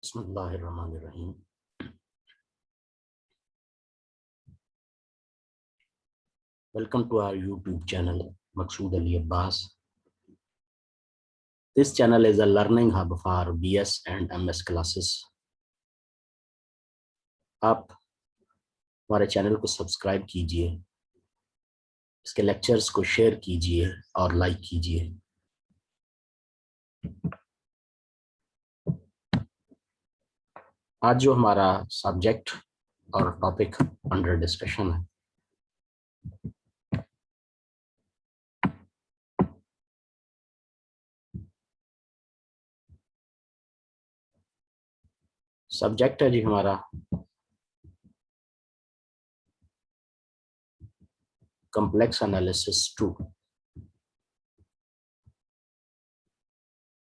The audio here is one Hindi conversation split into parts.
बिस्मिल्लाहिर्रहमानिर्रहीम। Welcome to our YouTube channel, Maqsood Ali Abbas. This channel is a learning hub for BS and MS classes. आप हमारे चैनल को सब्सक्राइब कीजिए, इसके लेक्चर्स को शेयर कीजिए और लाइक कीजिए। आज जो हमारा सब्जेक्ट और टॉपिक अंडर डिस्कशन है, सब्जेक्ट है जी हमारा complex analysis 2।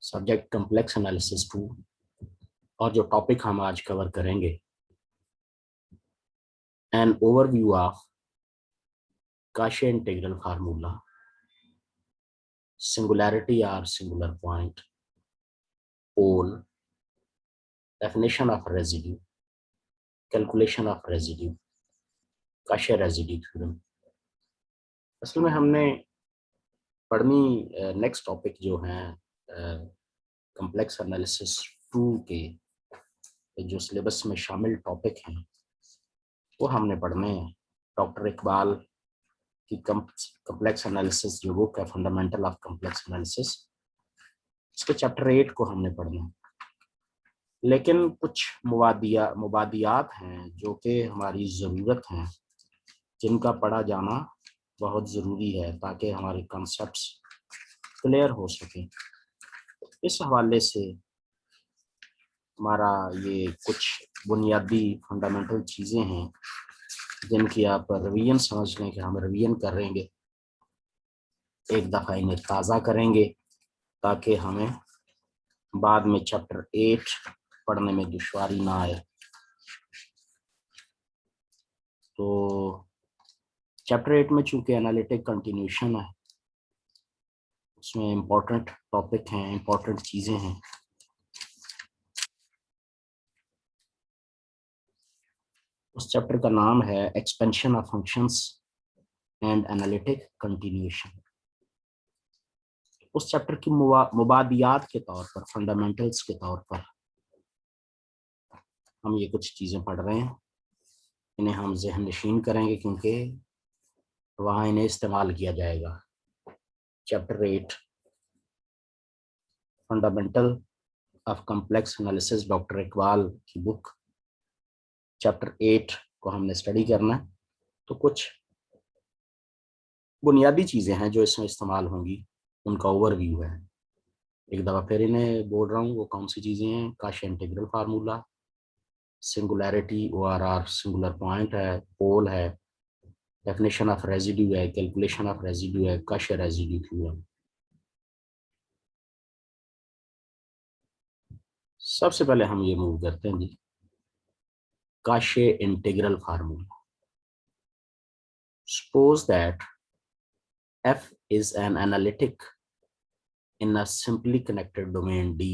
Subject complex analysis 2 और जो टॉपिक हम आज कवर करेंगे, an overview of Cauchy integral formula, singularity or singular point, pole, definition of residue, calculation of residue, Cauchy residue theorem। असल में हमने पढ़नी नेक्स्ट टॉपिक जो है कॉम्प्लेक्स एनालिसिस 2 के जो सिलेबस में शामिल टॉपिक हैं वो हमने पढ़ने हैं। डॉक्टर इकबाल की कॉम्प्लेक्स एनालिसिस जो बुक है, फंडामेंटल ऑफ कॉम्प्लेक्स एनालिसिस, इसके चैप्टर 8 को हमने पढ़ना है। लेकिन कुछ मुबादियात हैं जो कि हमारी ज़रूरत हैं, जिनका पढ़ा जाना बहुत ज़रूरी है ताकि हमारे कॉन्सेप्ट्स क्लियर हो सके। इस हवाले से हमारा ये कुछ बुनियादी फंडामेंटल चीज़ें हैं जिनकी आप रिवीजन समझ लें कि हम रिवीजन करेंगे, एक दफ़ा इन्हें ताज़ा करेंगे ताकि हमें बाद में चैप्टर 8 पढ़ने में दुश्वारी ना आए। तो चैप्टर 8 में चूंकि एनालिटिक कंटिन्यूशन है, उसमें इम्पोर्टेंट टॉपिक हैं, इम्पोर्टेंट चीज़ें हैं। उस चैप्टर का नाम है expansion of functions and analytic continuation. उस चैप्टर की मुबादियात के तौर पर, फंडामेंटल्स के तौर पर हम ये कुछ चीज़ें पढ़ रहे हैं। इन्हें हम ज़हन नशीन करेंगे क्योंकि वहाँ इन्हें इस्तेमाल किया जाएगा। Chapter 8 fundamental of complex analysis, doctor Iqbal की बुक, चैप्टर 8 को हमने स्टडी करना है। तो कुछ बुनियादी चीज़ें हैं जो इसमें इस्तेमाल होंगी, उनका ओवरव्यू है। एक दफ़ा फिर इन्हें बोल रहा हूँ, वो कौन सी चीज़ें हैं। Kashi integral formula, singularity ORR singular point है, पोल है, डेफिनेशन ऑफ रेजिड्यू है, कैलकुलेशन ऑफ रेजिड्यू है, काशी रेजिड्यू थ्योरम। सबसे पहले हम ये मूव करते हैं जी, Cauchy integral formula. Suppose that F is an analytic in a simply connected domain D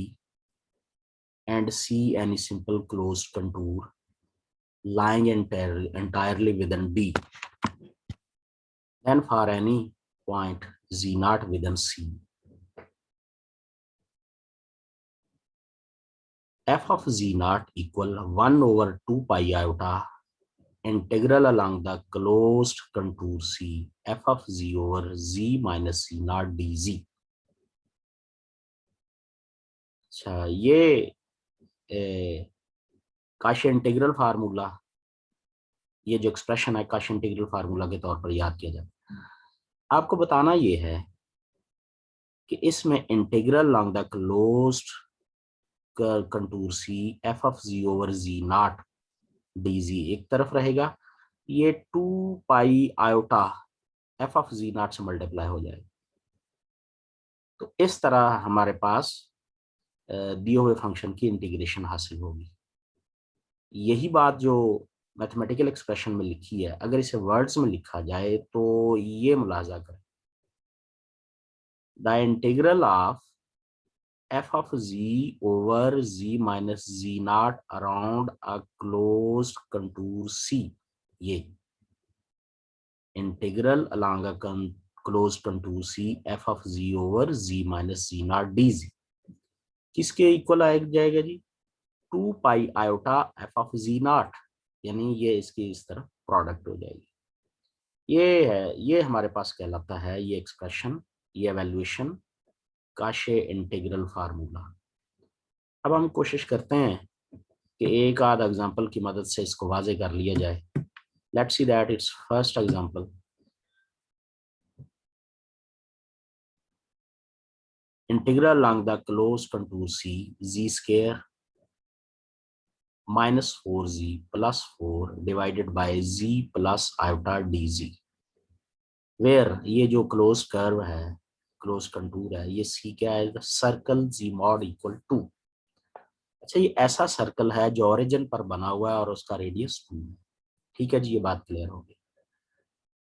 and C any simple closed contour lying entirely within D, then for any point Z0 within C, F of Z0 equal 1 over 2 pi iota integral along the closed contour C, F of Z over Z minus Z0 dZ। अच्छा, ये काशी इंटीग्रल फार्मूला, ये जो एक्सप्रेशन है काशी इंटीग्रल फार्मूला के तौर पर याद किया जाए। आपको बताना ये है कि इसमें integral long the closed contour C F of ji over z not D z एक तरफ रहेगा, ये 2 pi iota F of ji naught से मल्टीप्लाई हो जाएगा। तो इस तरह हमारे पास दिए हुए फंक्शन की इंटीग्रेशन हासिल होगी। यही बात जो मैथमेटिकल एक्सप्रेशन में लिखी है, अगर इसे वर्ड्स में लिखा जाए तो ये मुलाजा करें, the integral of F of ji over ji minus ji not around a closed contour C, ये integral along a closed contour C F of ji over ji minus ji not D Z किसके इक्वल आ जाएगा जी, 2 pi iota F of ji not, यानी ये इसकी इस तरह प्रोडक्ट हो जाएगी। ये है, ये हमारे पास कहलाता है ये एक्सप्रेशन, ये एवेल्युएशन काशे इंटीग्रल फार्मूला। अब हम कोशिश करते हैं कि एक आध एग्जांपल की मदद से इसको वाजे कर लिया जाए। Let's see that it's first example. Integral along the closed contour C z square minus 4z plus 4 divided by z plus iota dz, where ये जो क्लोज कर्व है, क्लोज कंटूर है, ये सी क्या है, circle z mod equal to. अच्छा, ये ऐसा सर्कल है जो ओरिजिन पर बना हुआ है और उसका रेडियस 2 है। ठीक है जी, ये बात क्लियर होगी।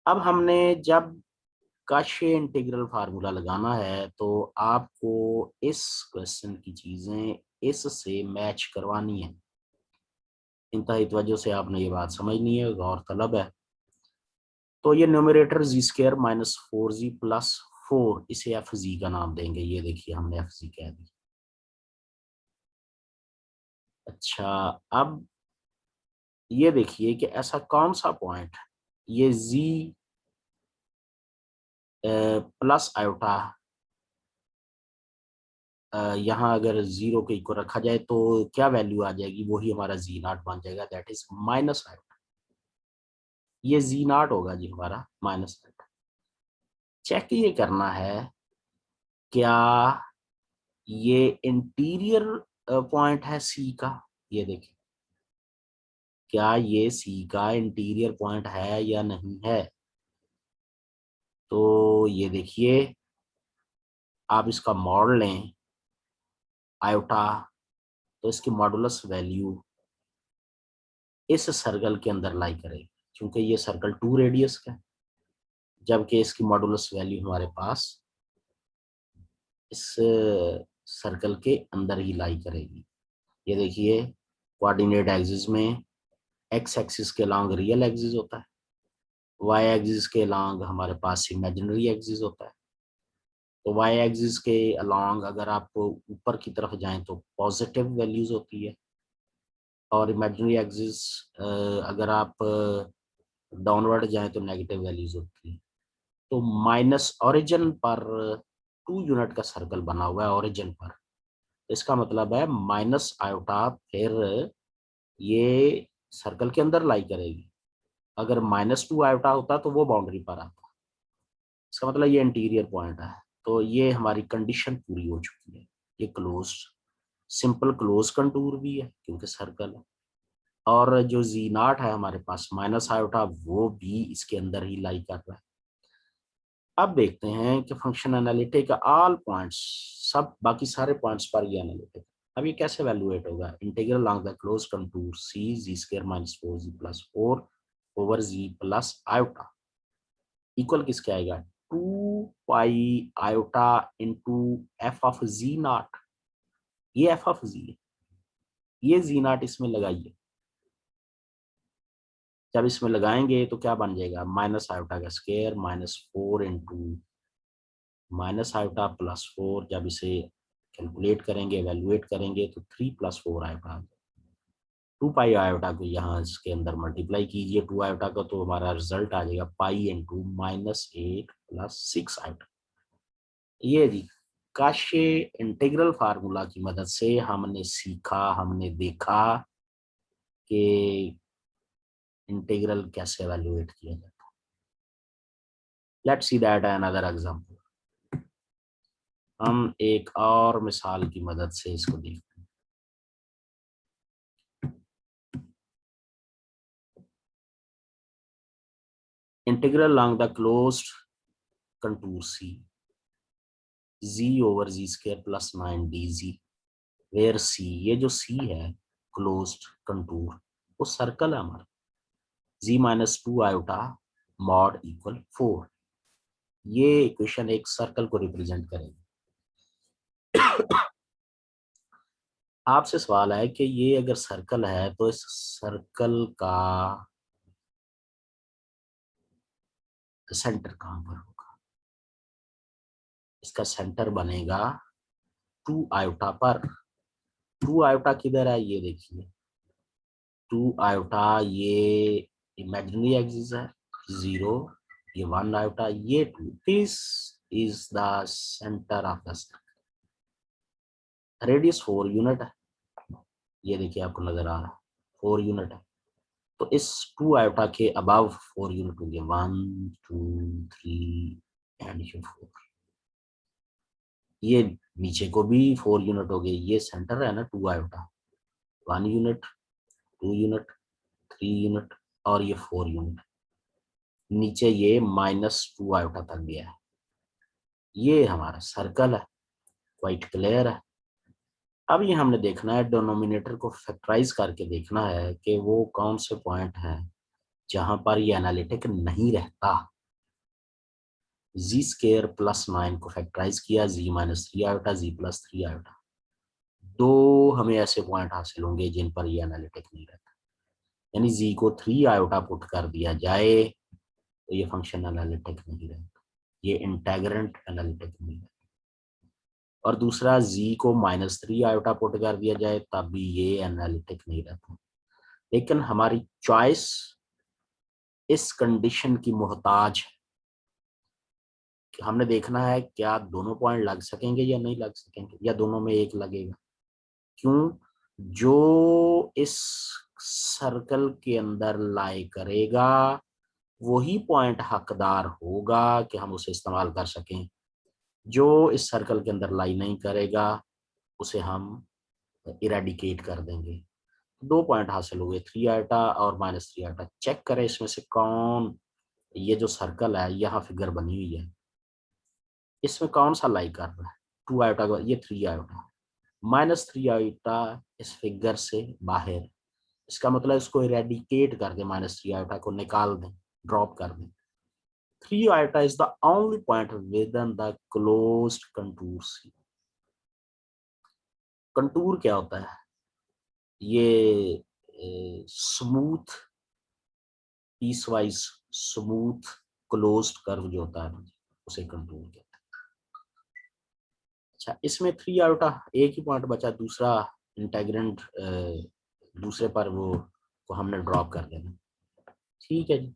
अब हमने जब काशे इंटीग्रल फार्मूला लगाना है तो आपको इस क्वेश्चन की चीजें इससे मैच करवानी है। इंतहाई तवज्जो से आपने ये बात समझनी है, गौर तलब है। तो ये न्यूमरेटर जी स्क्वायर माइनस 4z प्लस 4, इसे एफ जी का नाम देंगे। ये देखिए हमने एफ जी कह दी। अच्छा, अब ये देखिए कि ऐसा कौन सा पॉइंट, ये जी प्लस आयोटा यहाँ अगर जीरो के इक्वल रखा जाए तो क्या वैल्यू आ जाएगी, वही हमारा जी नॉट बन जाएगा, दैट इज माइनस आयोटा। ये जी नॉट होगा जी हमारा माइनस आयोटा। चेक ये करना है क्या ये इंटीरियर पॉइंट है सी का। ये देखिए क्या ये सी का इंटीरियर पॉइंट है या नहीं है। तो ये देखिए आप इसका मॉड लें आयोटा, तो इसकी मॉडुलस वैल्यू इस सर्कल के अंदर लाई करेगी, क्योंकि ये सर्कल 2 रेडियस का है, जबकि इसकी मॉडुलस वैल्यू हमारे पास इस सर्कल के अंदर ही लाई करेगी। ये देखिए कोऑर्डिनेट एक्सिस में एक्स एक्सिस के अलॉन्ग रियल एक्सिस होता है, वाई एक्सिस के अलॉन्ग हमारे पास इमेजिनरी एक्सिस होता है। तो वाई एक्सिस के अलॉन्ग अगर आप ऊपर की तरफ जाएं तो पॉजिटिव वैल्यूज होती है, और इमेजिनरी एक्सिस अगर आप डाउनवर्ड जाएं तो नेगेटिव वैल्यूज होती है। तो माइनस ओरिजिन पर 2 यूनिट का सर्कल बना हुआ है ओरिजिन पर, इसका मतलब है माइनस आयोटा फिर ये सर्कल के अंदर लाई करेगी। अगर -2 आयोटा होता तो वो बाउंड्री पर आता, इसका मतलब ये इंटीरियर पॉइंट है। तो ये हमारी कंडीशन पूरी हो चुकी है। ये क्लोज, सिंपल क्लोज कंटूर भी है क्योंकि सर्कल है, और जो जी नॉट है हमारे पास माइनस आयोटा वो भी इसके अंदर ही लाई कर रहा है। अब देखते हैं कि फंक्शन एनालिटिक ऑल पॉइंट्स, सब बाकी सारे पॉइंट्स पर ये एनालिटिक। अब ये कैसे वैल्यूएट होगा, integral along the close contour C z square minus 4z plus 4 over z plus iota equal किसके आएगा, 2 pi iota into f of ji naught. ये एफ ऑफ जी है, ये जी नॉट इसमें लगाइए। जब इसमें लगाएंगे तो क्या बन जाएगा, माइनस आयोटा का square minus 4 into minus iota plus 4, जब इसे कैलकुलेट करेंगे एवेल्युएट करेंगे तो 3 प्लस 4 आयोटा। 2 पाई आयोटा को यहाँ इसके अंदर मल्टीप्लाई कीजिए 2 आयोटा का, तो हमारा रिजल्ट आ जाएगा पाई इंटू -8 प्लस 6 आयोटा। ये जी काशे इंटीग्रल फार्मूला की मदद से हमने सीखा, हमने देखा कि इंटीग्रल कैसे एवेल्युएट किया जाता है। Let's see that another example. हम एक और मिसाल की मदद से इसको देखते हैं। Integral along the closed contour C z over z square plus 9 dz, where C, ये जो C है क्लोज्ड कंटूर, वो सर्कल है हमारा, z minus 2 iota mod equal 4। ये इक्वेशन एक सर्कल को रिप्रेजेंट करेगी। आपसे सवाल है कि ये अगर सर्कल है तो इस सर्कल का सेंटर कहां पर होगा? इसका सेंटर बनेगा 2 आयोटा पर। 2 आयोटा किधर है ये देखिए, 2 आयोटा ये इमेजिनरी एक्सिस है, 0, ये 1 आयोटा, ये 2, this is the centre of the circle. Radius 4 unit है, ये देखिए आपको नजर आ रहा है 4 यूनिट है। तो इस 2 आयोटा के अबव 4 यूनिट होंगे, 1 2 3 एंड ये 4। ये नीचे को भी 4 यूनिट हो गए, ये सेंटर है ना 2 आयोटा, 1 यूनिट, 2 यूनिट, 3 यूनिट और ये 4 यूनिट। नीचे ये -2 आयोटा तक गया है। ये हमारा सर्कल है, क्वाइट क्लियर है। अब ये हमने देखना है, डिनोमिनेटर को फैक्टराइज करके देखना है कि वो कौन से पॉइंट हैं जहां पर ये एनालिटिक नहीं रहता। z² + 9 को फैक्टराइज किया, z-3 आयोटा, z+3 आयोटा। दो हमें ऐसे पॉइंट हासिल होंगे जिन पर ये एनालिटिक नहीं रहता, यानी z को 3 आयोटा पुट कर दिया जाए तो ये फंक्शन एनालिटिक नहीं रहता, ये इंटेग्रेंट एनालिटिक नहीं रहता। और दूसरा z को -3 आयोटा पुट कर दिया जाए तब भी ये एनालिटिक नहीं रहता। लेकिन हमारी चॉइस इस कंडीशन की मोहताज है कि हमने देखना है क्या दोनों पॉइंट लग सकेंगे या नहीं लग सकेंगे, या दोनों में एक लगेगा। क्यों? जो इस सर्कल के अंदर लाई करेगा वही पॉइंट हकदार होगा कि हम उसे इस्तेमाल कर सकें। जो इस सर्कल के अंदर लाई नहीं करेगा उसे हम इरेडिकेट कर देंगे। 2 पॉइंट हासिल हुए, 3 आयोटा और -3 आयोटा। चेक करें इसमें से कौन, ये जो सर्कल है यहाँ फिगर बनी हुई है, इसमें कौन सा लाई कर रहा है? 2 आयोटा का, ये 3 आयोटा, -3 आयोटा इस फिगर से बाहर। इसका मतलब इसको इरेडिकेट कर दें, -3 आयोटा को निकाल दें, ड्रॉप कर दें। 3 iota is the only point within the closed contour C. Contour क्या होता है? ये smooth, piecewise smooth closed curve जो होता है उसे कंटूर कहते हैं। अच्छा, इसमें 3 आयोटा एक ही पॉइंट बचा, दूसरा इंटेग्रेंट दूसरे पर वो को हमने ड्रॉप कर देना। ठीक है जी।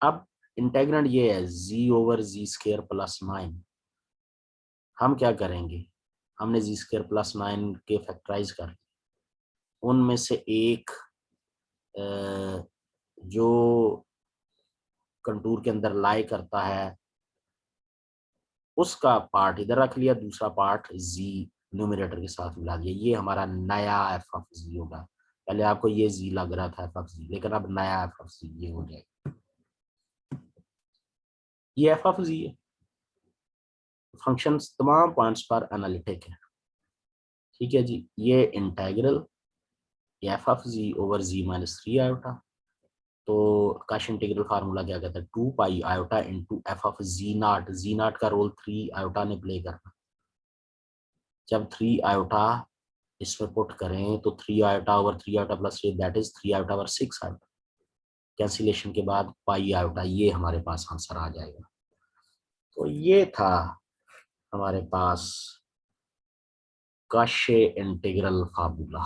अब इंटेग्रेंट ये है z/z² + 9। हम क्या करेंगे, हमने z² + 9 के फैक्टराइज कर, उनमें से एक जो कंटूर के अंदर लाई करता है उसका पार्ट इधर रख लिया, दूसरा पार्ट z न्यूमरेटर के साथ मिला दिया। ये हमारा नया f(z) होगा। पहले आपको ये z लग रहा था f(z), लेकिन अब नया f(z) ये हो जाएगा। ये f(z) है। फंक्शन तमाम पॉइंट्स पर एनालिटिक है। ठीक है जी। ये इंटेग्रल f(z/z-3 आयोटा, तो काश इंटीग्रल फार्मूला क्या कहता है, 2 pi iota into f(z0). z0 का रोल 3 आयोटा ने प्ले करना। जब 3 आयोटा इसमें पुट करें तो 3 iota over 3 iota plus 3, that is 3 iota over 6 iota. Cancellation के बाद पाई आयोटा, ये हमारे पास आंसर आ जाएगा। तो ये था हमारे पास काशे इंटीग्रल फार्मूला।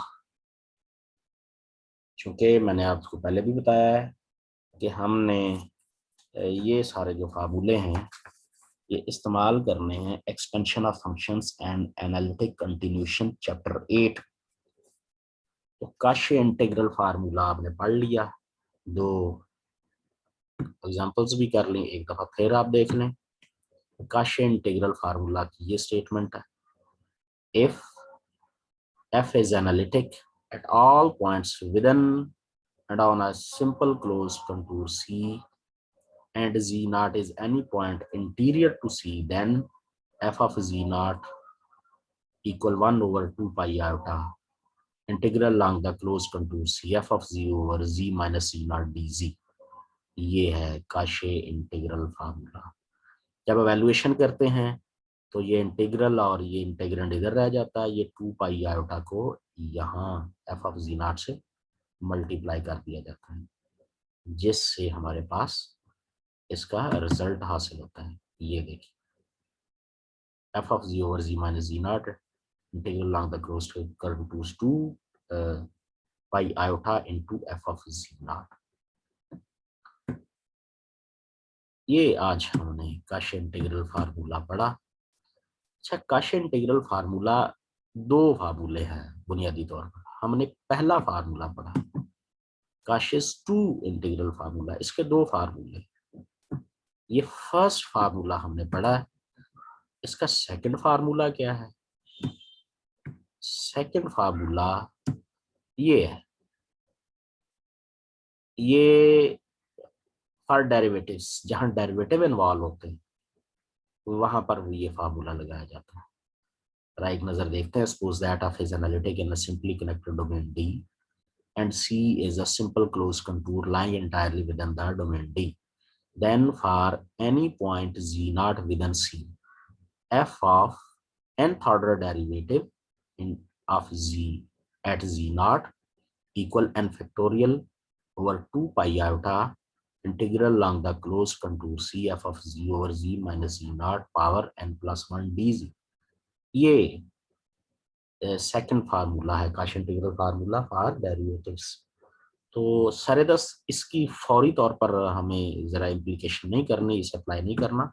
चूंकि मैंने आपको पहले भी बताया है कि हमने ये सारे जो फार्मूले हैं ये इस्तेमाल करने हैं expansion of functions and analytic continuation chapter 8। तो काशे इंटीग्रल फार्मूला आपने पढ़ लिया, 2 एग्जांपल्स भी कर लें, एक दफा फिर आप देख लें। काशे इंटीग्रल फार्मूला की ये स्टेटमेंट है, if f is analytic at all points within and on a simple closed contour C, and z0 is any point interior to C, then f of z0 equal 1 over 2 pi iota integral along the closed contour C f of z over z minus z0 dz। ये है काशे इंटीग्रल फार्मूला। जब एवेल्युएशन करते हैं तो ये इंटीग्रल और ये इंटीग्रेंड इधर रह जाता है, ये 2 पाई आयोटा को यहाँ एफ ऑफ जी नॉट से मल्टीप्लाई कर दिया जाता है, जिससे हमारे पास इसका रिजल्ट हासिल होता है। ये देखिए, f of ji over ji minus ji naught integral along the closed curve to 2 pi iota into f of z naught। ये आज हमने काश इंटीग्रल फार्मूला पढ़ा। अच्छा, काश इंटीग्रल फार्मूला दो फार्मूले हैं बुनियादी तौर पर। हमने पहला फार्मूला पढ़ा काशिस टू इंटीग्रल फार्मूला, इसके दो फार्मूले। ये फर्स्ट फार्मूला हमने पढ़ा है, इसका सेकंड फार्मूला क्या है? सेकंड फार्मूला ये है, ये फॉर डेरिवेटिव्स, जहां डेरिवेटिव इन्वॉल्व होते हैं वहां पर ये फार्मूला लगाया जाता है। जरा एक नजर देखते हैं। Suppose that of is analytic in a simply connected domain D and C is a simple closed contour lying entirely within the domain D. Then for any point Z naught within C, f of nth order derivative of Z at Z naught equal n factorial over 2 pi iota integral along the closed contour C f of Z over Z minus Z naught power n plus 1 dz। ये सेकंड फार्मूला है Cauchy integral formula for derivatives. तो सरेदस इसकी फौरी तौर पर हमें ज़रा इम्प्लीकेशन नहीं करनी, इसे अप्लाई नहीं करना,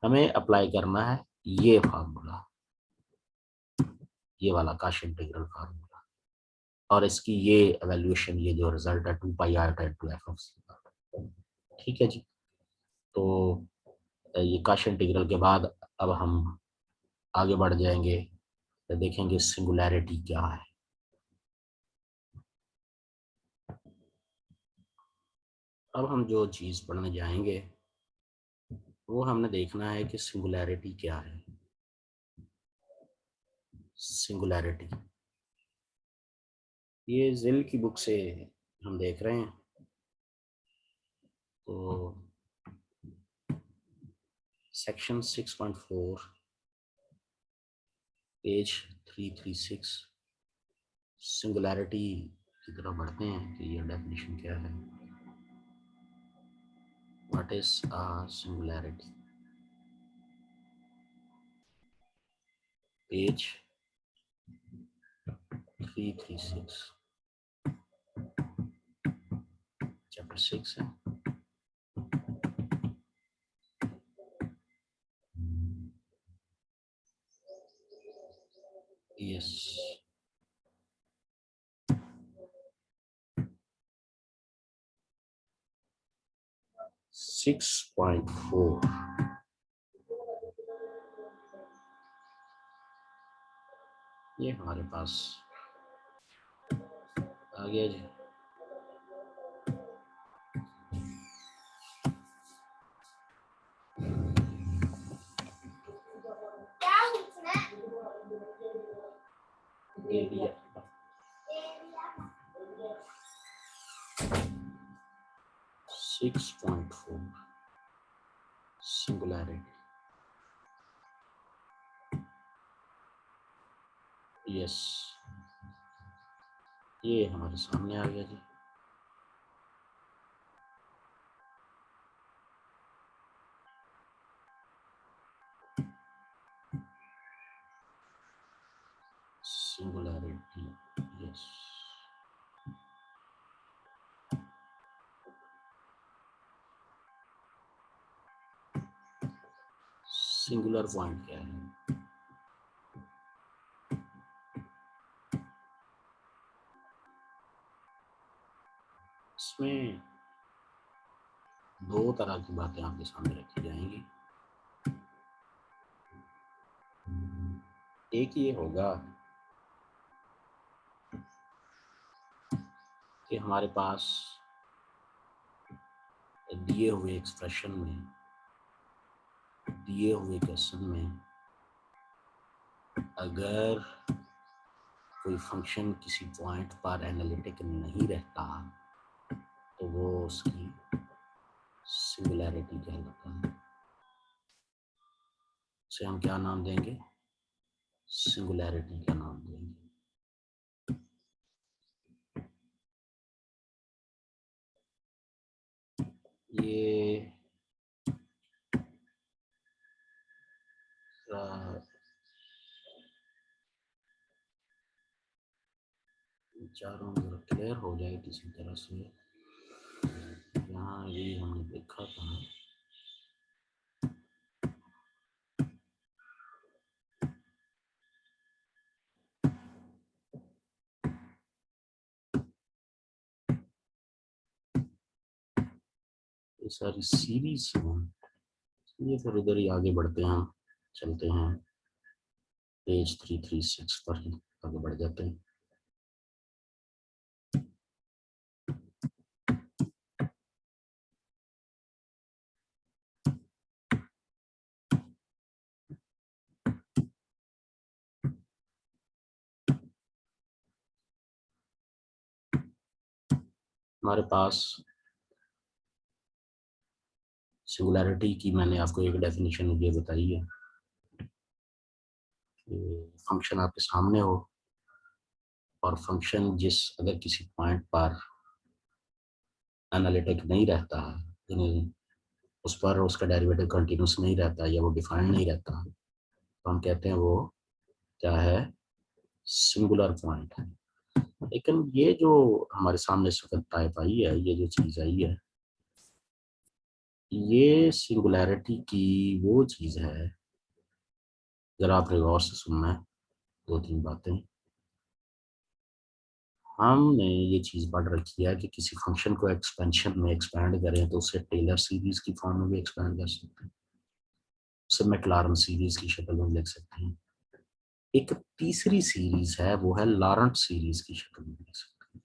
हमें अप्लाई करना है ये फार्मूला, ये वाला काश इंटीग्रल फार्मूला, और इसकी ये एवेल्यूएशन, ये जो रिजल्ट है 2 pi iota into F of C. ठीक है जी। तो ये काश इंटीग्रल के बाद अब हम आगे बढ़ जाएंगे, तो देखेंगे सिंगुलैरिटी क्या है। अब हम जो चीज़ पढ़ने जाएंगे वो हमने देखना है कि सिंगुलैरिटी क्या है। सिंगुलैरिटी ये जिल की बुक से हम देख रहे हैं। तो सेक्शन 6.4 पेज 336 सिंगुलैरिटी की तरफ बढ़ते हैं कि ये डेफिनेशन क्या है। What is a singularity? Page 336 chapter 6 है। यस, 6.4 ये हमारे पास आ गया जी। Area 6.4 singularity. यस, ये हमारे सामने आ गया जी। Singularity, yes. सिंगुलर पॉइंट क्या है? इसमें दो तरह की बातें आपके सामने रखी जाएंगी। एक ये होगा कि हमारे पास दिए हुए एक्सप्रेशन में, दिए हुए क्वेश्चन में अगर कोई फंक्शन किसी पॉइंट पर एनालिटिक नहीं रहता तो वो उसकी सिंगुलैरिटी कहलाता है। से हम क्या नाम देंगे, सिंगुलैरिटी का नाम देंगे। ये चारों तरफ क्लियर हो जाए किसी तरह से। यहाँ ये हमने देखा था, ये सारी सीरीज हैं। ये फिर उधर ही आगे बढ़ते हैं, चलते हैं पेज 336 पर ही आगे बढ़ जाते हैं। हमारे पास सिंगुलैरिटी की मैंने आपको एक डेफिनेशन ये बताई है कि फंक्शन आपके सामने हो और फंक्शन अगर किसी पॉइंट पर एनालिटिक नहीं रहता है, यानी उस पर उसका डेरिवेटिव कंटिन्यूस नहीं रहता या वो डिफाइंड नहीं रहता, तो हम कहते हैं वो क्या है, सिंगुलर पॉइंट है। लेकिन ये जो हमारे सामने सुकत टाइप आई है, ये जो चीज़ आई है, ये सिंगुलैरिटी की वो चीज़ है, जरा आपने गौर से सुनना है दो तीन बातें। हमने ये चीज़ पढ़ रखी है कि किसी फंक्शन को एक्सपेंशन में एक्सपैंड करें तो उसे टेलर सीरीज की फॉर्म में भी एक्सपैंड कर सकते हैं, उसे मैक्लारन सीरीज की शक्ल में लिख सकते हैं। एक तीसरी सीरीज है, वो है लॉरेंट सीरीज की शक्ल में लिख सकते हैं।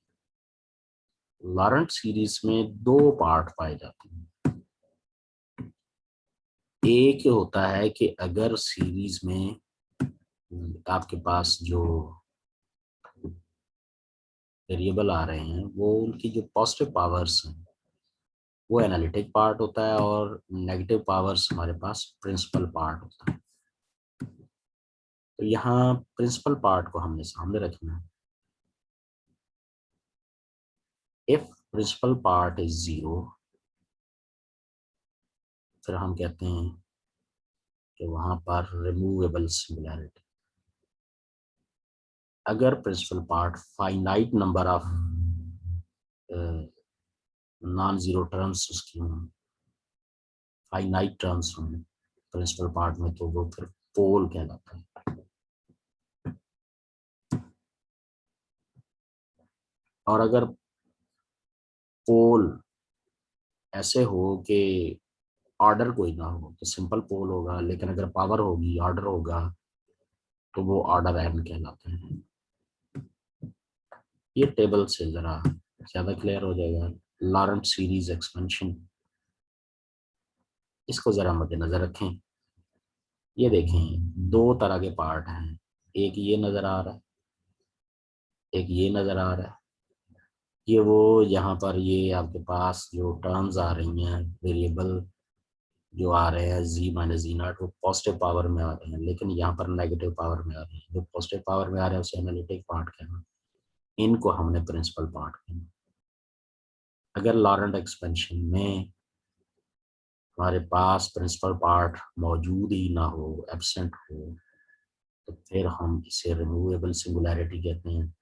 लॉरेंट सीरीज में दो पार्ट पाए जाते हैं। एक होता है कि अगर सीरीज में आपके पास जो वेरिएबल आ रहे हैं वो उनकी जो पॉजिटिव पावर्स हैं वो एनालिटिक पार्ट होता है और नेगेटिव पावर्स हमारे पास प्रिंसिपल पार्ट होता है। तो यहाँ प्रिंसिपल पार्ट को हमने सामने रखना है। If principal part is zero, फिर हम कहते हैं कि वहां पर रिमूवेबल सिंगुलैरिटी। अगर principal part finite number of non zero terms उसकी फाइनाइट टर्म्स हों प्रिंसिपल पार्ट में, तो वो फिर पोल कहलाता है। और अगर पोल ऐसे हो कि ऑर्डर कोई ना हो तो सिंपल पोल होगा, लेकिन अगर पावर होगी, ऑर्डर होगा, तो वो ऑर्डर एन कहलाते हैं। ये टेबल से जरा ज्यादा क्लियर हो जाएगा। लॉरेंट सीरीज एक्सपेंशन, इसको जरा मद्देनजर रखें। ये देखें दो तरह के पार्ट हैं, एक ये नजर आ रहा है, एक ये नजर आ रहा है। ये वो यहाँ पर ये आपके पास जो टर्म्स आ रही हैं, वेरिएबल जो आ रहे हैं जी माइनस जी नॉट, वो पॉजिटिव पावर में आ रहे हैं, लेकिन यहाँ पर नेगेटिव पावर में आ रहे हैं। जो पॉजिटिव पावर में आ रहे हैं उसे एनालिटिक पार्ट कहना, इनको हमने प्रिंसिपल पार्ट कहना। अगर लॉरेंट एक्सपेंशन में हमारे पास प्रिंसिपल पार्ट मौजूद ही ना हो, एब्सेंट हो, तो फिर हम इसे रिमूवेबल सिंगुलैरिटी कहते हैं।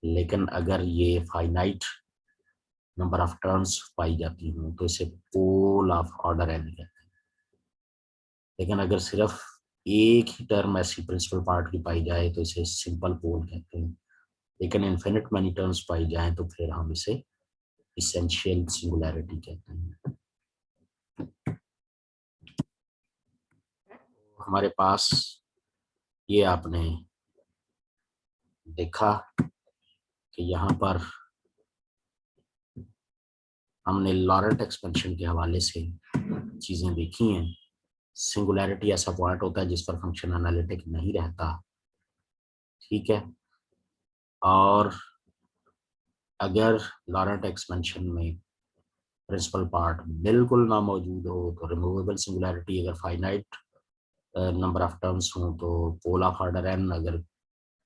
लेकिन अगर ये फाइनाइट नंबर ऑफ टर्म्स पाई जाती हूँ तो इसे पोल ऑफ ऑर्डर एन कहते हैं। लेकिन अगर सिर्फ एक ही टर्म ऐसी प्रिंसिपल पार्ट की पाई जाए तो इसे सिंपल पोल कहते हैं। लेकिन इन्फिनिट मनी टर्म्स पाई जाए तो फिर हम इसे इसेंशियल सिंगुलैरिटी कहते हैं। हमारे पास ये आपने देखा कि यहाँ पर हमने लॉरेंट एक्सपेंशन के हवाले से चीज़ें देखी हैं। सिंगुलैरिटी ऐसा पॉइंट होता है जिस पर फंक्शन एनालिटिक नहीं रहता, ठीक है। और अगर लॉरेंट एक्सपेंशन में प्रिंसिपल पार्ट बिल्कुल ना मौजूद हो तो रिमूवेबल सिंगुलैरिटी। अगर फाइनाइट नंबर ऑफ टर्म्स हों तो पोल ऑफ ऑर्डर एन, अगर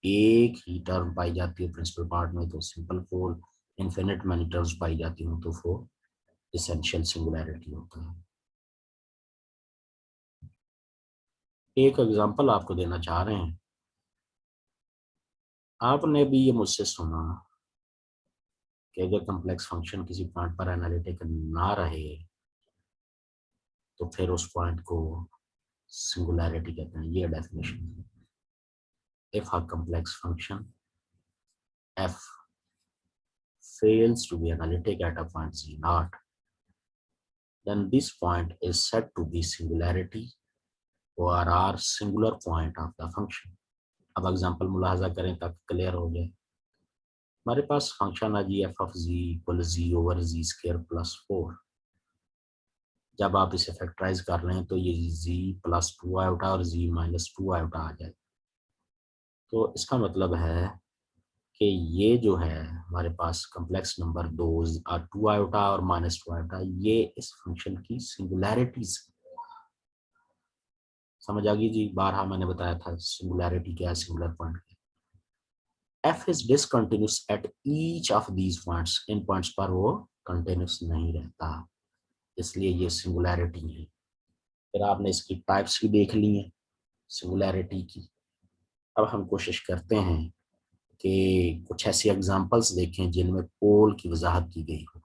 एक ही टर्म पाई जाती है प्रिंसिपल पार्ट में तो सिंपल पोल, इन्फिनिट मैनी टर्म्स पाई जाती हूँ तो वो एसेंशियल सिंगुलैरिटी होता है। एक एग्जांपल आपको देना चाह रहे हैं, आपने भी ये मुझसे सुना कि अगर कम्प्लेक्स फंक्शन किसी पॉइंट पर एनालिटिक ना रहे तो फिर उस पॉइंट को सिंगुलैरिटी कहते हैं। ये डेफिनेशन है। If a complex function f fails to be analytic at a point z naught, then this point is said to be singularity or r singular point of the function। अब एग्जांपल मुलाहाजा करें ताकि क्लियर हो जाए। हमारे पास फंक्शन है जी F of Z equal Z over Z square plus 4। जब आप इसे फैक्टराइज कर लें तो ये जी प्लस 2 आयोटा और जी माइनस 2 आयोटा आ जाए। तो इसका मतलब है कि ये जो है हमारे पास कम्प्लेक्स नंबर 2 आयोटा और माइनस 2 आयोटा, ये इस फंक्शन की सिंगुलैरिटीज। समझ आ गई जी? बारहा मैंने बताया था सिंगुलैरिटी क्या है, singular point. f is discontinuous at each of these points। In points पर वो कंटिन्यूस नहीं रहता, इसलिए ये सिंगुलैरिटी है। फिर आपने इसकी टाइप्स भी देख ली हैं सिंगुलैरिटी की। अब हम कोशिश करते हैं कि कुछ ऐसी एग्जांपल्स देखें जिनमें पोल की वजाहत की गई हो,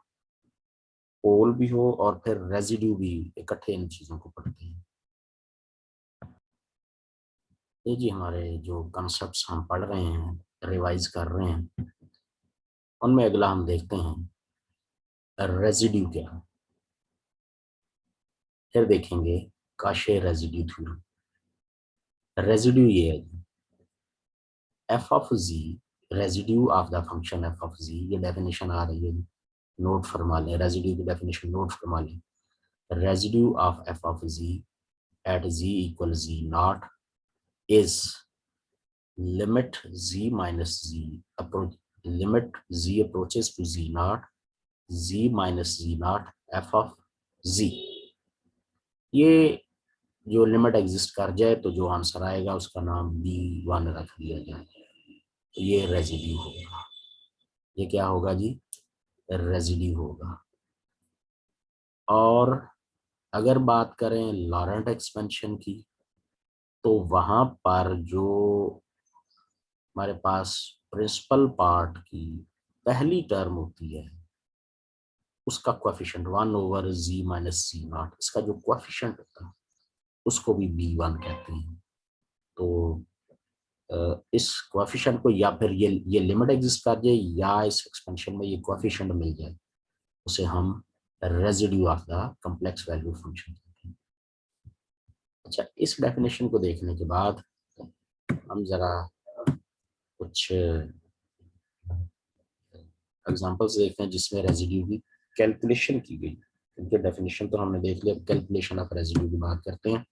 पोल भी हो और फिर रेजिड्यू भी, इकट्ठे इन चीज़ों को पढ़ते हैं। ये जी हमारे जो कॉन्सेप्ट्स हम पढ़ रहे हैं, रिवाइज कर रहे हैं, उनमें अगला हम देखते हैं रेजिड्यू क्या है, फिर देखेंगे काशे रेजिड्यू थ्योरम। रेजिड्यू ये है F of Z, residue of the function F of Z. ये डेफिनेशन आ रही है, नोट फरमा लें, रेजिड्यू की डेफिनेशन नोट फरमा लें। Residue of F of z at z equal z naught is limit z minus z approach, limit z approaches to z naught, z minus z naught f of z। ये जो लिमिट एग्जिस्ट कर जाए तो जो आंसर आएगा उसका नाम b1 रख दिया जाए, तो ये रेजिड्यू होगा। ये क्या होगा जी? रेजिड्यू होगा। और अगर बात करें लॉरेंट एक्सपेंशन की तो वहां पर जो हमारे पास प्रिंसिपल पार्ट की पहली टर्म होती है उसका coefficient 1/z minus C not, इसका जो कोएफिशिएंट होता है उसको भी b1 कहते हैं। तो इस कोएफिशिएंट को या फिर ये लिमिट एग्जिस्ट कर जाए या इस एक्सपेंशन में ये कोएफिशिएंट मिल जाए, उसे हम residue of the complex value function कहते हैं। अच्छा, इस डेफिनेशन को देखने के बाद हम जरा कुछ एग्जांपल्स देखते हैं जिसमें रेजिड्यू की कैलकुलेशन की गई। इनके डेफिनेशन तो हमने देख लिया, कैलकुलेशन ऑफ रेजिड्यू की बात करते हैं।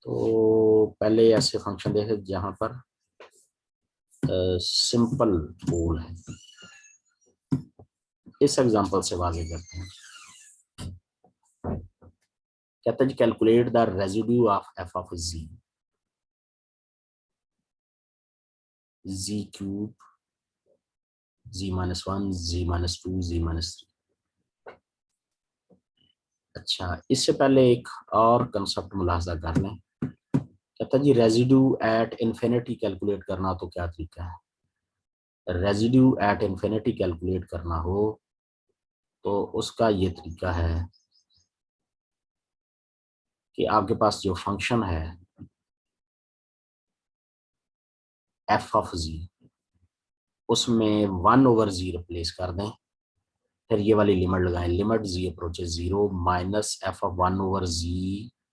तो पहले ऐसे फंक्शन देखे जहां पर सिंपल पोल है, इस एग्जांपल से वाजे करते हैं। कहते हैं calculate the residue of F of z, z cube, z minus 1, z minus 2, z minus 3। अच्छा, इससे पहले एक और कंसेप्ट मुलाहाजा कर लें। कहता है जी रेजिड्यू एट इन्फिनिटी कैलकुलेट करना, तो क्या तरीका है? रेजिड्यू एट इन्फिनिटी कैलकुलेट करना हो तो उसका ये तरीका है कि आपके पास जो फंक्शन है एफ ऑफ जी, उसमें 1/z रिप्लेस कर दें, फिर ये वाली लिमिट लगाएं, limit z approaches 0 minus F of 1/z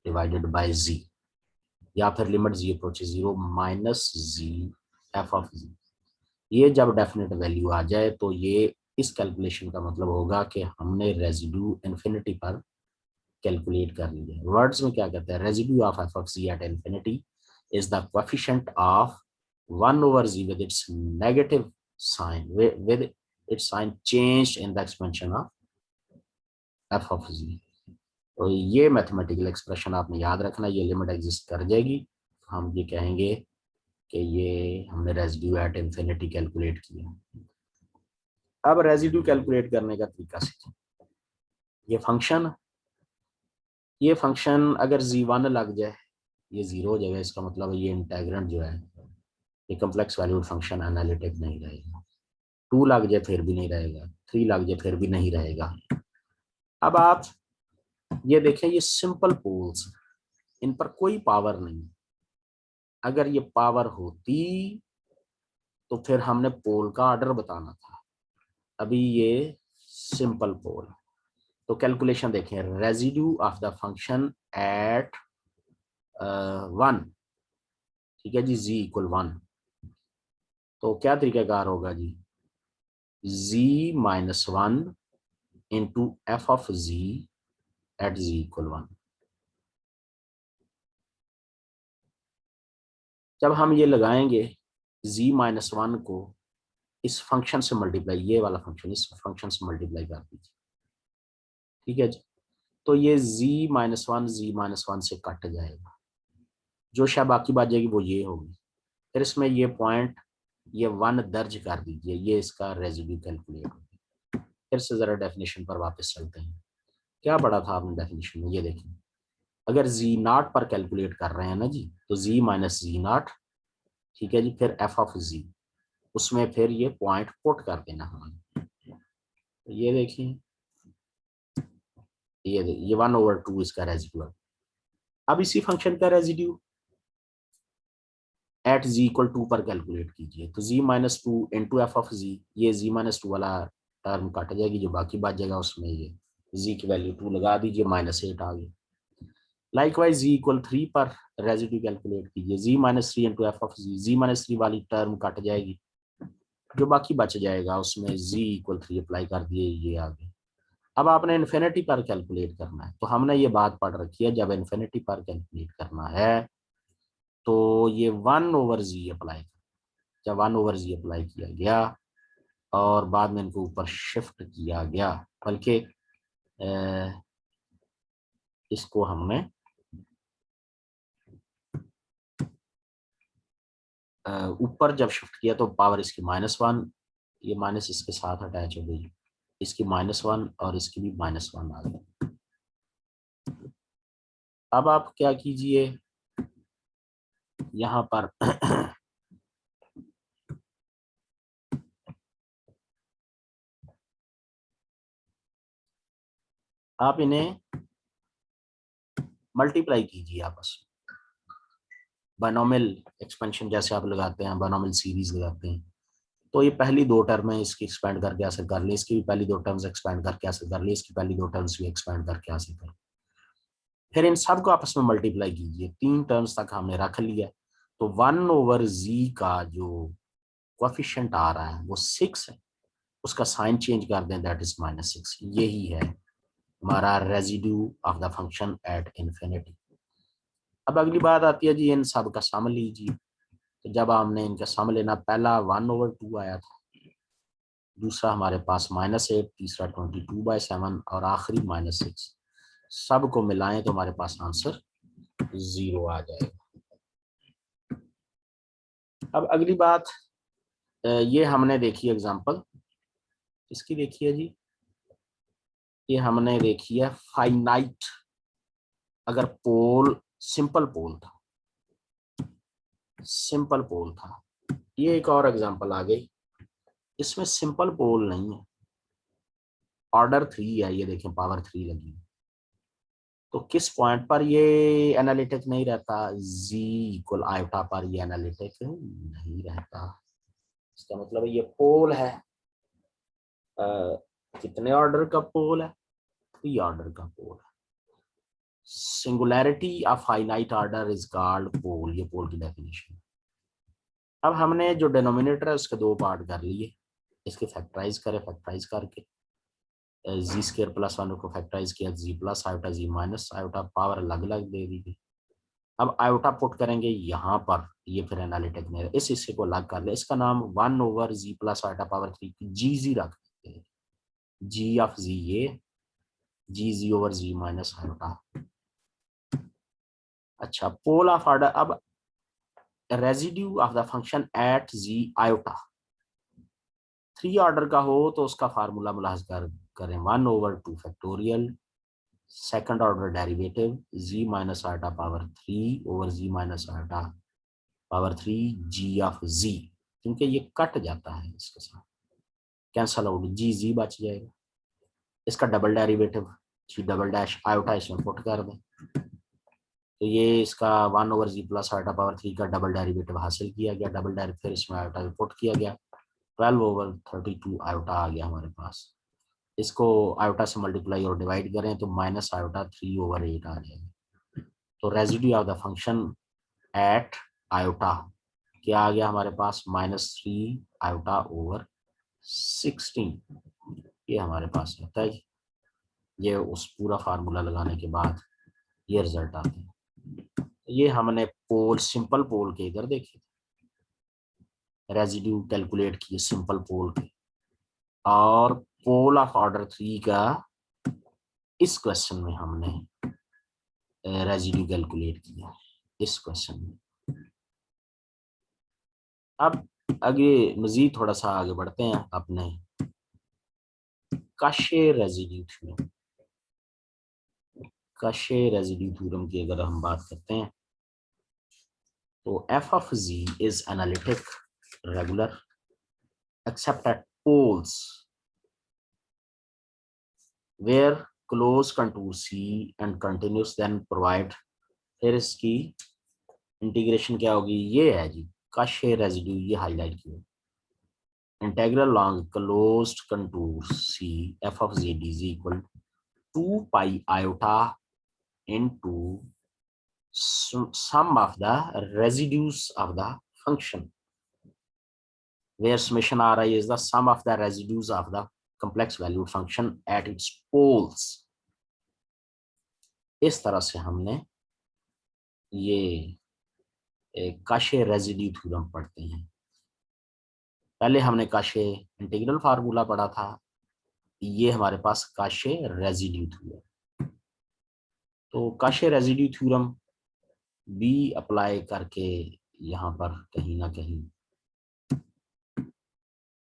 divided by z, या फिर limit z approaches 0 minus z F of z। ये जब डेफिनेट वैल्यू आ जाए तो ये इस कैलकुलेशन का मतलब होगा कि हमने रेजिड्यू इन्फिनिटी पर कैलकुलेट कर लिया। वर्ड्स में क्या कहते हैं? Residue of F of z at infinity is the coefficient of 1/z with its negative sign, with its sign changed in the expansion of f of z। तो ये मैथमेटिकल एक्सप्रेशन आपने याद रखना, ये लिमिट एग्जिस्ट कर जाएगी, हम ये कहेंगे कि ये हमने रेजिड्यू एट इंफिनिटी कैलकुलेट किया। अब रेजिड्यू कैलकुलेट करने का तरीका सीखें। ये फंक्शन अगर z1 लग जाए ये 0 हो जाएगा, इसका मतलब है ये इंटेग्रेंट जो है ये कम्प्लेक्स वैल्यूड फंक्शन एनालिटिक नहीं रहेगा। 2 लग जाए फिर भी नहीं रहेगा, 3 लग जाए फिर भी नहीं रहेगा। अब आप ये देखें, ये सिंपल पोल्स, इन पर कोई पावर नहीं। अगर ये पावर होती तो फिर हमने पोल का ऑर्डर बताना था। अभी ये सिंपल पोल, तो कैलकुलेशन देखें, residue of the function eight 1, ठीक है जी, z इक्वल 1। तो क्या तरीकाकार होगा जी, z-1 into f of z at z equal 1। जब हम ये लगाएंगे z-1 को इस फंक्शन से मल्टीप्लाई, ये वाला फंक्शन इस फंक्शन से मल्टीप्लाई कर दीजिए, ठीक है जी। तो ये z-1 से कट जाएगा, जो शायद बाकी बात जाएगी वो ये होगी। फिर इसमें ये पॉइंट ये 1 दर्ज कर दीजिए, ये इसका रेजिड्यू कैलकुलेट होगी। फिर से जरा डेफिनेशन पर वापस चलते हैं। क्या पढ़ा था आपने डेफिनेशन में, ये देखिए, अगर z0 पर कैलकुलेट कर रहे हैं ना जी, तो z-z0, ठीक है जी, फिर f ऑफ z, उसमें फिर ये पॉइंट पुट कर देना हमें। तो ये देखिए, ये 1/2 इसका रेजिड्यू। अब इसी फंक्शन का रेजिड्यू एट z इक्वल 2 पर कैलकुलेट कीजिए, तो z-2 into f of z, ये z-2 वाला टर्म काट जाएगी, जो बाकी बच जाएगा उसमें ये z की वैल्यू 2 लगा दीजिए, -8 आ गई। लाइकवाइज z इक्वल 3 पर रेजिड्यू कैलकुलेट कीजिए, z-3 into f of z, z-3 वाली टर्म कट जाएगी, जो बाकी बच जाएगा उसमें z इक्वल 3 अप्लाई कर दिए, ये आ गए। अब आपने इन्फिनिटी पर कैलकुलेट करना है, तो हमने ये बात पढ़ रखी है, जब इन्फिनिटी पर कैलकुलेट करना है तो ये 1/z अप्लाई, जब 1/z अप्लाई किया गया और बाद में इनको ऊपर शिफ्ट किया गया, बल्कि इसको हमने ऊपर जब शिफ्ट किया तो पावर इसकी -1, ये माइनस इसके साथ अटैच हो गई, इसकी -1 और इसकी भी -1 आ गई। अब आप क्या कीजिए, यहाँ पर आप इन्हें मल्टीप्लाई कीजिए आपस में, बायनॉमियल एक्सपेंशन जैसे आप लगाते हैं, बायनॉमियल सीरीज लगाते हैं, तो ये पहली 2 टर्म है, इसकी एक्सपेंड करके हासिल कर ली, इसकी भी पहली 2 टर्म्स एक्सपेंड करके हासिल कर ली, इसकी पहली 2 टर्म्स भी एक्सपेंड करके हासिल कर, फिर इन सब को आपस में मल्टीप्लाई कीजिए, 3 टर्म्स तक हमने रख लिया। तो 1/z का जो कोएफिशिएंट आ रहा है वो 6 है, उसका साइन चेंज कर दें, दैट इज -6। यही है हमारा residue of the function at infinity. अब अगली बात आती है जी, इन सब का सम लीजिए। तो जब हमने इनका सम लेना, पहला 1/2 आया था, दूसरा हमारे पास -8, तीसरा 22/7 और आखिरी -6, सब को मिलाएं तो हमारे पास आंसर 0 आ जाएगा। अब अगली बात, ये हमने देखी एग्जांपल, इसकी देखिए जी, ये हमने देखी है फाइनाइट, अगर पोल सिंपल पोल था, सिंपल पोल था। ये एक और एग्जांपल आ गई, इसमें सिंपल पोल नहीं है, ऑर्डर 3 है, ये देखें पावर 3 लगी। तो किस पॉइंट पर ये एनालिटिक नहीं रहता, z इक्वल आयोटा पर ये एनालिटिक नहीं रहता। इसका मतलब ये पोल है, कितने ऑर्डर का पोल है, 3 ऑर्डर का पोल है। Singularity of finite order is called pole, ये पोल की डेफिनेशन। अब हमने जो डिनोमिनेटर है उसके 2 पार्ट कर लिए, इसके फैक्टराइज करें, फैक्टराइज करके z² + 1 को फैक्टराइज किया, z plus iota z minus iota, power अलग अलग दे दी गई। अब आयोटा पुट करेंगे यहाँ पर, ये फिर एनालिटिक में इस हिस्से को अलग कर ले, इसका नाम 1/z + आयोटा पावर 3 जी रख देते हैं, g ऑफ z ये जी जी ओवर जी माइनस आयोटा। अच्छा, पोल ऑफ ऑर्डर, अब residue of the function at Z iota 3 order का हो तो उसका फार्मूला मुलाहाज करें 1/2 factorial second order derivative Z minus iota power 3 over ji minus iota power 3 G of Z, क्योंकि ये कट जाता है इसके साथ, कैंसल आउट, जी जी बच जाएगा। इसका डबल डेरिवेटिव जी डबल डैश आयोटा इसमें पुट कर दें, तो ये इसका 1/जी प्लस आयोटा पावर 3 का डबल डेरिवेटिव हासिल किया गया, डबल डेरिवेटिव फिर इसमें आयोटा पुट किया गया, 12/32 आयोटा आ गया हमारे पास। इसको आयोटा से मल्टीप्लाई और डिवाइड करें तो माइनस आयोटा 3/8 आ जाएगा। तो residue of the function eight iota क्या आ गया हमारे पास, -3 आयोटा ओवर 16, ये हमारे पास रहता है। ये उस पूरा फार्मूला लगाने के बाद ये रिजल्ट आते हैं। ये हमने पोल, सिंपल पोल के इधर देखे, रेजिड्यू कैलकुलेट किए सिंपल पोल के, और पोल ऑफ ऑर्डर 3 का इस क्वेश्चन में हमने रेजिड्यू कैलकुलेट किया इस क्वेश्चन में। अब आगे मजीद थोड़ा सा आगे बढ़ते हैं अपने Cauchy residue theorem. Cauchy residue theorem की अगर हम बात करते हैं तो f of z is analytic regular except at poles where close contour c and continuous then provide, फिर इसकी इंटीग्रेशन क्या होगी, ये है जी काशे रेजिड्यू, ये हाईलाइट किया, integral long closed contour C F of z d z equal 2 pi iota into sum of the residues of the function, where summation Ri is the sum of the residues of the complex valued function at its poles। इस तरह से हमने ये काशे रेजिड्यू थ्योरम पढ़ते हैं। पहले हमने काशे इंटीग्रल फार्मूला पढ़ा था, ये हमारे पास काशे रेजिड्यू थ्योरम। तो काशे रेजिड्यू थ्योरम भी अप्लाई करके यहाँ पर कहीं ना कहीं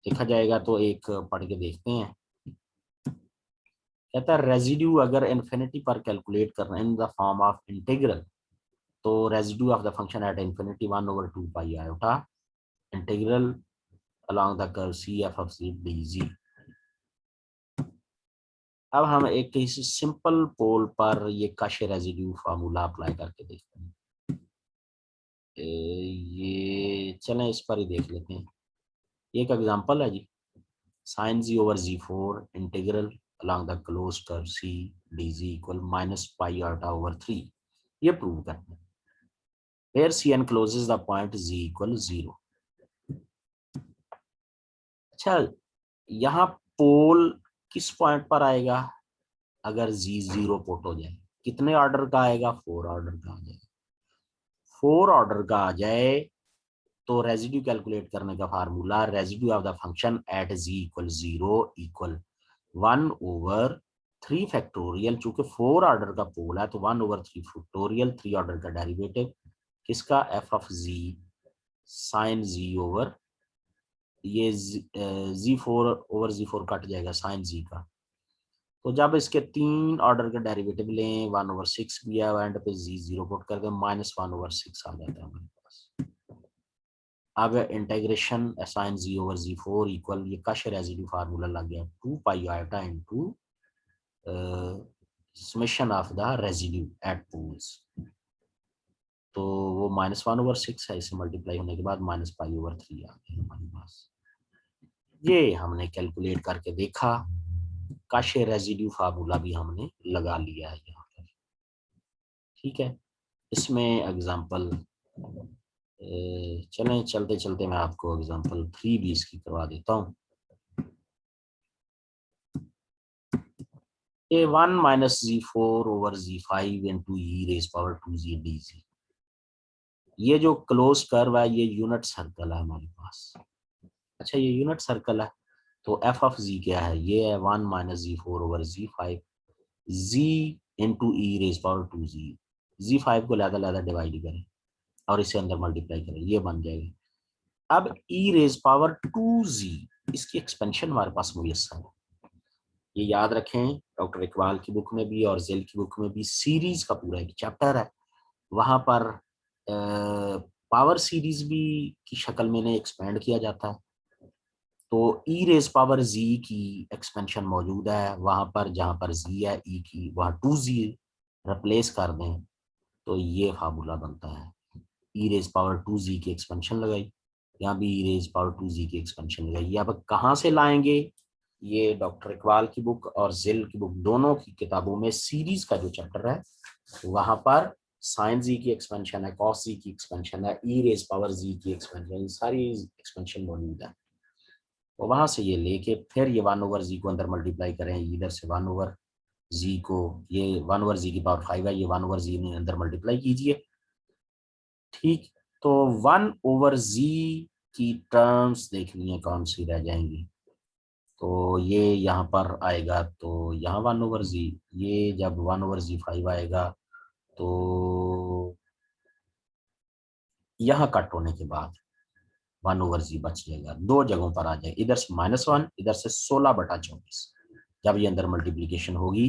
देखा जाएगा, तो एक पढ़ के देखते हैं। कहता है रेजिड्यू अगर इन्फिनिटी पर कैलकुलेट करना in the form of integral, तो residue of the function at infinity 1/2 pi iota integral along the curve C F of C D Z. अब हम एक किसी सिंपल पोल पर ये काशे रेजिड्यू फार्मूला अप्लाई करके देखते हैं। ये चलें इस पर ही देख लेते हैं। एक एग्जांपल है जी, sine ji over ji four integral along the closed curve C dz equal -pi iota over 3, ये प्रूव करना है। Where Cn closes the point z equal 0। अच्छा, यहाँ पोल किस पॉइंट पर आएगा, अगर z 0 पुट हो जाए, कितने ऑर्डर का आएगा, 4 ऑर्डर का आ जाएगा। 4 ऑर्डर का आ जाए तो रेजिड्यू कैलकुलेट करने का formula, residue of the function at z equal 0 equal 1/3 factorial, चूंकि 4 ऑर्डर का पोल है तो 1/3 फैक्टोरियल 3 ऑर्डर का डेरिवेटिव किसका, f of z sine ji over ये जी4 कट जाएगा साइन जी का, तो जब इसके 3 ऑर्डर के डेरिवेटिव लें 1/6 भी है, एंड पे जी 0 पुट करके -1/6 आ जाता है हमारे पास। अब इंटीग्रेशन साइन जी ओवर जी फोर इक्वल, ये काशे रेजिड्यू फार्मूला लग गया 2 pi iota into summation of the residue at poles, तो वो -1/6 है, इसे मल्टीप्लाई होने के बाद -पाई/3 आ गया हमारे पास। ये हमने कैलकुलेट करके देखा, काशे रेजिड्यू फार्मूला भी हमने लगा लिया है यहाँ पर। ठीक है, इसमें एग्जांपल चलें चलते चलते मैं आपको एग्जांपल 3 भी इसकी करवा देता हूँ। A1 - Z4/Z5 into e⁻²Z dz, ये जो क्लोज कर्व है ये यूनिट सर्कल है हमारे पास। अच्छा, ये यूनिट सर्कल है तो एफ ऑफ जी क्या है, ये है 1 - Z4/Z5 जी into e raise power 2z, z5 को लादा डिवाइड करें और इसे अंदर मल्टीप्लाई करें, ये बन जाएगा। अब ई रेज पावर 2z, इसकी एक्सपेंशन हमारे पास मुयस्सर है। ये याद रखें, डॉक्टर इकबाल की बुक में भी और जेल की बुक में भी सीरीज का पूरा एक चैप्टर है, वहां पर पावर सीरीज भी की शक्ल में इन्हें एक्सपेंड किया जाता है। तो ई रेज पावर जी की एक्सपेंशन मौजूद है वहां पर, जहां पर जी है ई की वहां 2z रिप्लेस कर दें तो ये फार्मूला बनता है। ई रेज पावर 2z की एक्सपेंशन लगाई, यहाँ भी ई रेज पावर 2z की एक्सपेंशन लगाई। अब कहाँ से लाएंगे, ये डॉक्टर इकबाल की बुक और जिल की बुक दोनों की किताबों में सीरीज का जो चैप्टर है वहां पर साइन जी की एक्सपेंशन है, कॉस जी की एक्सपेंशन है, ई रेज पावर जी की एक्सपेंशन, सारी एक्सपेंशन मौजूद है। तो वहां से ये लेके फिर ये 1/z को अंदर मल्टीप्लाई करें, इधर से 1/z को, ये 1/z की पावर 5 है, ये 1/z में अंदर मल्टीप्लाई कीजिए। ठीक, तो 1/z की टर्म्स देखनी है कौन सी रह जाएंगी, तो ये यहाँ पर आएगा, तो यहाँ 1/z, ये जब 1/z5 आएगा तो यहाँ कट होने के बाद 1/z बच जाएगा, दो जगहों पर आ जाएगा, इधर से -1, इधर से 16/24। जब ये अंदर मल्टीप्लीकेशन होगी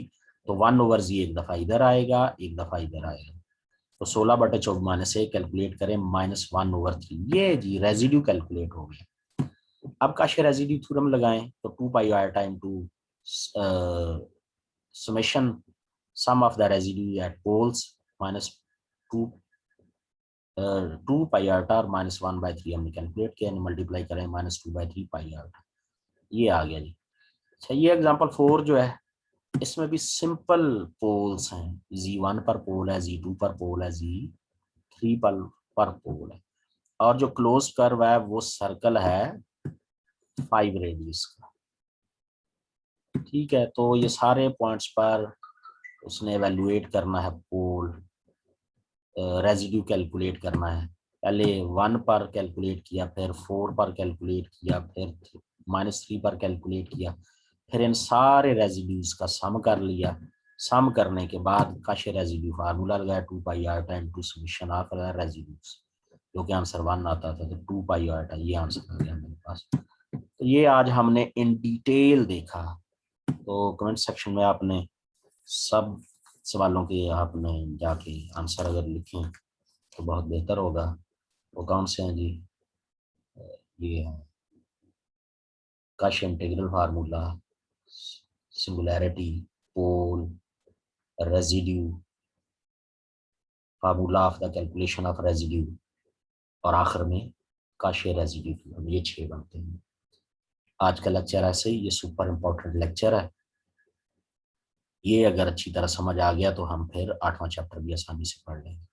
तो 1/z एक दफा इधर आएगा, एक दफा इधर आएगा, तो 16/24 -1 कैलकुलेट करें, -1/3, ये जी रेजिड्यू कैलकुलेट हो गया। अब काशे रेजिड्यू थ्योरम लगाएं तो 2 pi iota into summation sum of the residue at poles minus 2 2 pi iota और -1/3 हमने कैलकुलेट किया, मल्टीप्लाई करें -2/3 पाई आयोटा, ये आ गया जी। अच्छा, ये एग्जांपल 4 जो है इसमें भी सिंपल पोल्स हैं, Z1 पर पोल है, Z2 पर पोल है, Z3 पर पोल है, और जो क्लोज कर्व है वो सर्कल है 5 रेडियस का। ठीक है, तो ये सारे पॉइंट्स पर उसने एवेल्युएट करना है पोल, रेजिड्यू कैलकुलेट करना है। पहले 1 पर कैलकुलेट किया, फिर 4 पर कैलकुलेट किया, फिर -3 पर कैलकुलेट किया, फिर इन सारे रेजिड्यूज का सम कर लिया। सम करने के बाद काशे रेजिड्यू फार्मूला लगाया, 2 pi iota into summation of residues, जो कि आंसर 1 आता था, तो 2 पाई आयोटा ये आंसर आ गया मेरे पास। तो ये आज हमने इन डिटेल देखा। तो कमेंट सेक्शन में आपने सब सवालों के आपने जाके आंसर अगर लिखें तो बहुत बेहतर होगा। वो कौन से हैं जी, ये है Cauchy integral formula, singularity, pole, residue, formula of the calculation of residue, और आखिर में काशे रेजिड्यू थ्योरम, ये 6 बनते हैं। आज का लेक्चर ऐसे ही, ये सुपर इम्पोर्टेंट लेक्चर है। ये अगर अच्छी तरह समझ आ गया तो हम फिर 8वां चैप्टर भी आसानी से पढ़ लेंगे।